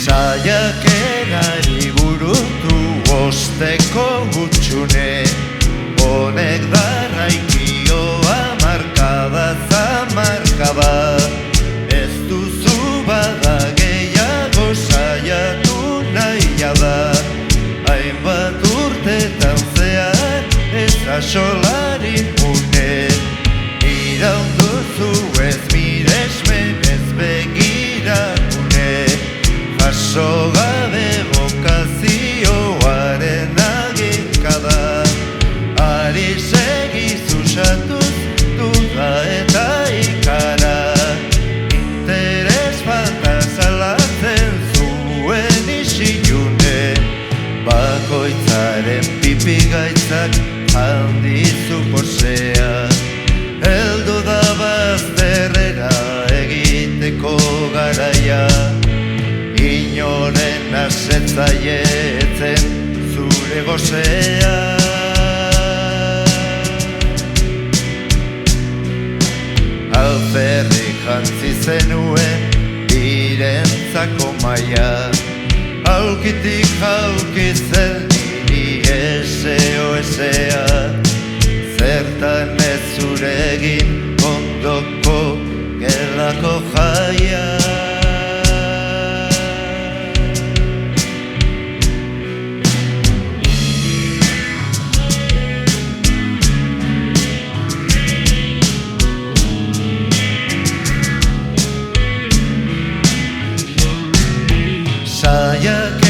Saiakerari burutu osteko gutxune, honek darraikioa markada zamarkada. Ez duzu bada gehiago saiatu nahia da, hainbat urtetan zehar ez asolari mune. Iraunduzu ez miresmen ez begiragune, jaso gabe bokazioaren aginkada. Ari segiz usatuz duda eta ikara, interes falta salatzen zuen isilune. Bakoitzaren pipigaitzak handizu posea, heldu da bazterrera egiteko garaia. Inoren asetzaietzen zure gozea. Alferrik jantzi zenuen birentzako maia, aulkitik jaukitzen niri eseo esea. Zertan ez zuregin ondoko gelako jaia. Saiak